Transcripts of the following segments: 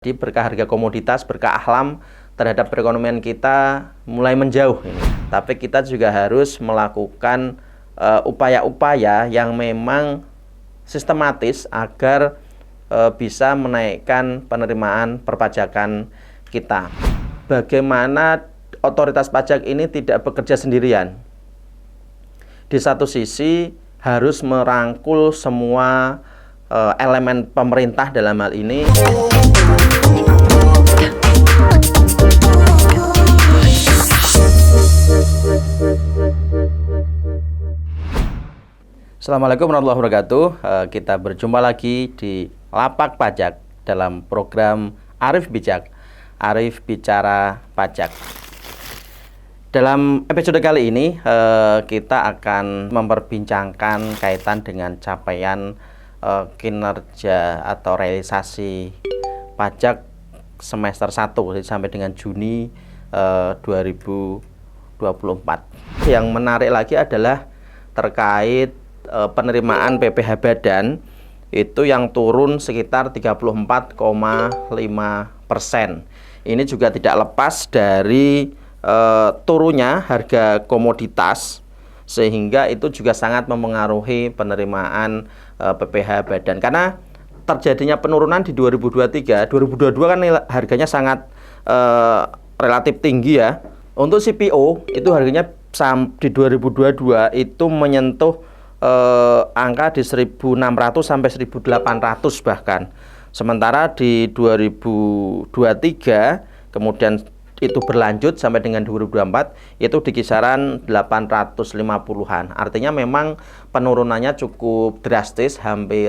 Di berkah harga komoditas, berkah ahlam terhadap perekonomian kita mulai menjauh ini. Tapi kita juga harus melakukan upaya-upaya yang memang sistematis agar bisa menaikkan penerimaan perpajakan kita. Bagaimana otoritas pajak ini tidak bekerja sendirian? Di satu sisi harus merangkul semua elemen pemerintah dalam hal ini. Assalamualaikum warahmatullahi wabarakatuh. Kita berjumpa lagi di Lapak Pajak dalam program Arif Bijak, Arif Bicara Pajak. Dalam episode kali ini kita akan memperbincangkan kaitan dengan capaian kinerja atau realisasi pajak semester 1 sampai dengan Juni 2024. Yang menarik lagi adalah terkait penerimaan PPh Badan itu yang turun sekitar 34,5%. Ini juga tidak lepas dari turunnya harga komoditas, sehingga itu juga sangat mempengaruhi penerimaan PPh Badan. Karena terjadinya penurunan di 2023, 2022 kan harganya sangat relatif tinggi ya. Untuk CPO itu harganya di 2022 itu menyentuh angka di 1.600 sampai 1.800 bahkan. Sementara di 2023 kemudian itu berlanjut sampai dengan 2024 itu di kisaran 850-an. Artinya memang penurunannya cukup drastis, hampir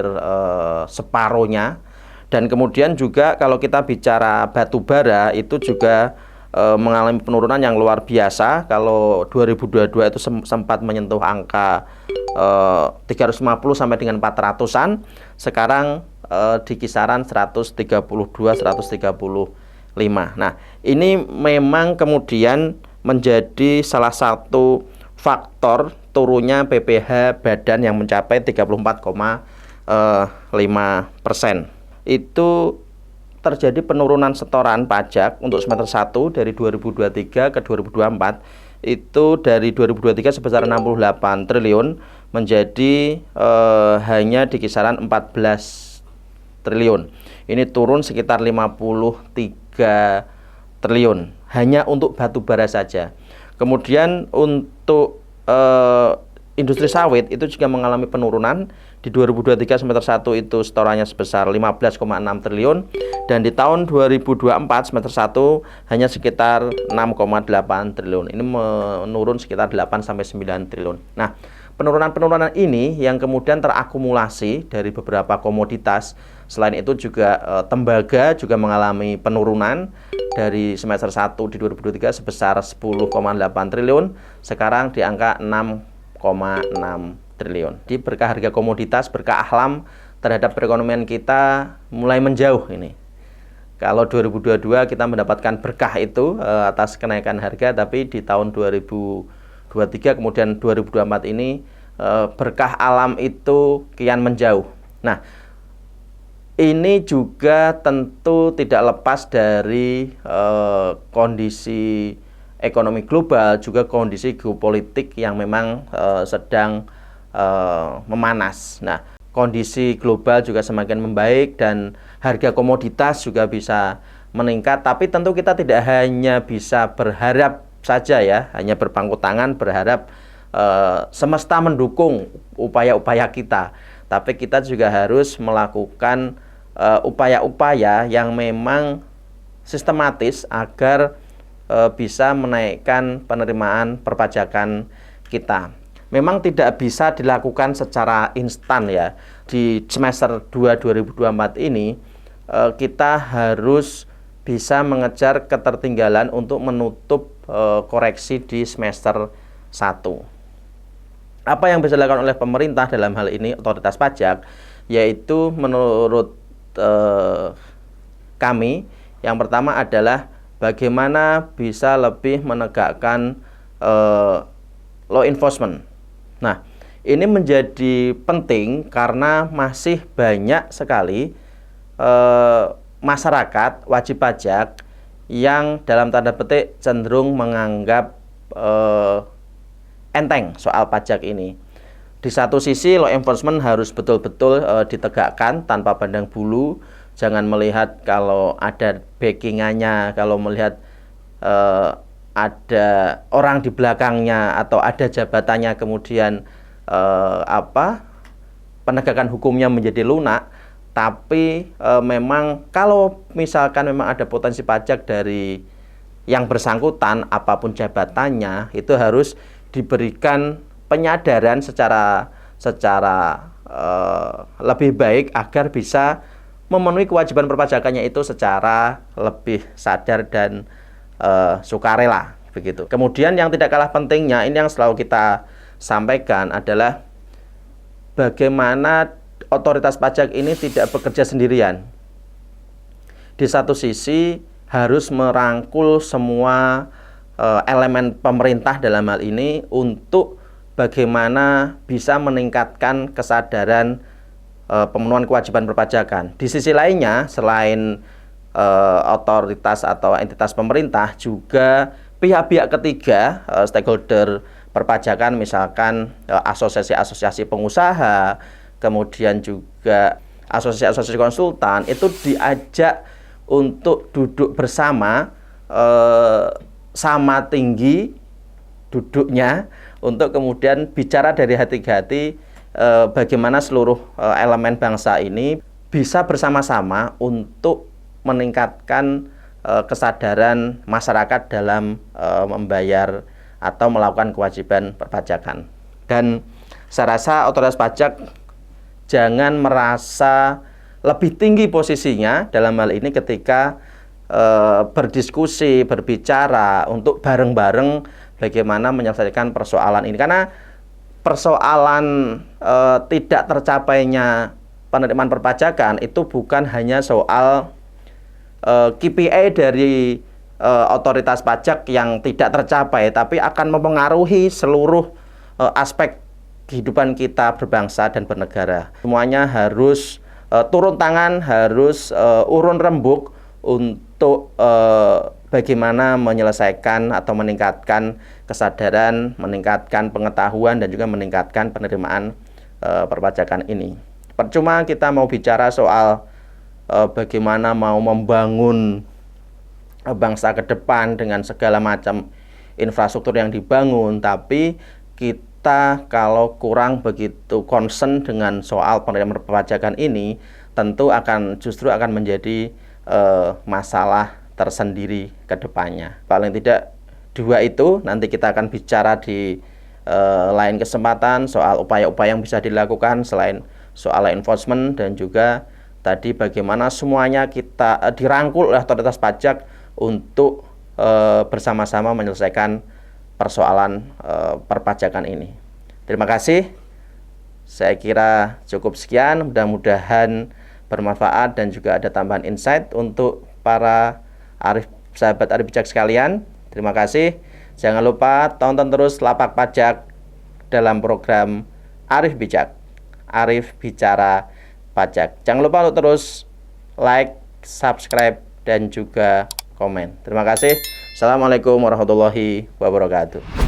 separuhnya. Dan kemudian juga kalau kita bicara batu bara itu juga mengalami penurunan yang luar biasa. Kalau 2022 itu sempat menyentuh angka 350 sampai dengan 400-an. Sekarang di kisaran 132-135. Nah, ini memang kemudian menjadi salah satu faktor turunnya PPh Badan yang mencapai 34,5%. Itu terjadi penurunan setoran pajak untuk semester 1 dari 2023 ke 2024. Itu dari 2023 sebesar 68 triliun menjadi hanya di kisaran 14 triliun. Ini turun sekitar 53 triliun hanya untuk batu bara saja. Kemudian untuk industri sawit itu juga mengalami penurunan. Di 2023 semester 1 itu setorannya sebesar 15,6 triliun dan di tahun 2024 semester 1 hanya sekitar 6,8 triliun. Ini menurun sekitar 8 sampai 9 triliun. Nah, penurunan-penurunan ini yang kemudian terakumulasi dari beberapa komoditas. Selain itu juga tembaga juga mengalami penurunan dari semester 1 di 2023 sebesar 10,8 triliun, sekarang di angka 6,6 triliun. Di berkah harga komoditas, berkah ahlam terhadap perekonomian kita mulai menjauh ini. Kalau 2022 kita mendapatkan berkah itu atas kenaikan harga, tapi di tahun 2023 kemudian 2024 ini berkah alam itu kian menjauh. Nah, ini juga tentu tidak lepas dari kondisi ekonomi global, juga kondisi geopolitik yang memang sedang memanas. Nah, kondisi global juga semakin membaik dan harga komoditas juga bisa meningkat. Tapi tentu kita tidak hanya bisa berharap saja ya, hanya berpangku tangan berharap semesta mendukung upaya-upaya kita. Tapi kita juga harus melakukan upaya-upaya yang memang sistematis agar bisa menaikkan penerimaan perpajakan kita. Memang tidak bisa dilakukan secara instan ya. Di semester 2 2024 ini kita harus bisa mengejar ketertinggalan untuk menutup koreksi di semester 1. Apa yang bisa dilakukan oleh pemerintah dalam hal ini otoritas pajak, yaitu menurut kami yang pertama adalah bagaimana bisa lebih menegakkan law enforcement. Nah, ini menjadi penting karena masih banyak sekali masyarakat wajib pajak yang dalam tanda petik cenderung menganggap enteng soal pajak ini. Di satu sisi law enforcement harus betul-betul ditegakkan tanpa pandang bulu, jangan melihat kalau ada backingannya, kalau melihat ada orang di belakangnya atau ada jabatannya, kemudian penegakan hukumnya menjadi lunak. Tapi memang kalau misalkan memang ada potensi pajak dari yang bersangkutan, apapun jabatannya, itu harus diberikan penyadaran secara lebih baik agar bisa memenuhi kewajiban perpajakannya itu secara lebih sadar dan sukarela, begitu. Kemudian yang tidak kalah pentingnya, ini yang selalu kita sampaikan adalah bagaimana otoritas pajak ini tidak bekerja sendirian. Di satu sisi harus merangkul semua elemen pemerintah dalam hal ini untuk bagaimana bisa meningkatkan kesadaran pemenuhan kewajiban perpajakan. Di sisi lainnya, selain otoritas atau entitas pemerintah, juga pihak-pihak ketiga, stakeholder perpajakan, misalkan asosiasi-asosiasi pengusaha, kemudian juga asosiasi-asosiasi konsultan, itu diajak untuk duduk bersama, sama tinggi duduknya, untuk kemudian bicara dari hati ke hati bagaimana seluruh elemen bangsa ini bisa bersama-sama untuk meningkatkan kesadaran masyarakat dalam membayar atau melakukan kewajiban perpajakan. Dan saya rasa otoritas pajak jangan merasa lebih tinggi posisinya dalam hal ini ketika berdiskusi, berbicara untuk bareng-bareng bagaimana menyelesaikan persoalan ini. Karena persoalan tidak tercapainya penerimaan perpajakan itu bukan hanya soal KPI dari otoritas pajak yang tidak tercapai, tapi akan mempengaruhi seluruh aspek kehidupan kita berbangsa dan bernegara. Semuanya harus turun tangan, harus urun rembuk untuk bagaimana menyelesaikan atau meningkatkan kesadaran, meningkatkan pengetahuan, dan juga meningkatkan penerimaan perpajakan ini. Percuma kita mau bicara soal bagaimana mau membangun bangsa ke depan dengan segala macam infrastruktur yang dibangun, tapi kita kalau kurang begitu concern dengan soal penerimaan perpajakan ini, tentu justru akan menjadi masalah tersendiri ke depannya. Paling tidak dua itu nanti kita akan bicara di lain kesempatan soal upaya-upaya yang bisa dilakukan selain soal enforcement, dan juga tadi bagaimana semuanya kita dirangkul oleh otoritas pajak untuk bersama-sama menyelesaikan persoalan perpajakan ini. Terima kasih. Saya kira cukup sekian, mudah-mudahan bermanfaat dan juga ada tambahan insight untuk para sahabat Arif Bijak sekalian. Terima kasih. Jangan lupa tonton terus Lapak Pajak dalam program Arif Bijak, Arif Bicara Pajak. Jangan lupa untuk terus like, subscribe, dan juga komen. Terima kasih. Assalamualaikum warahmatullahi wabarakatuh.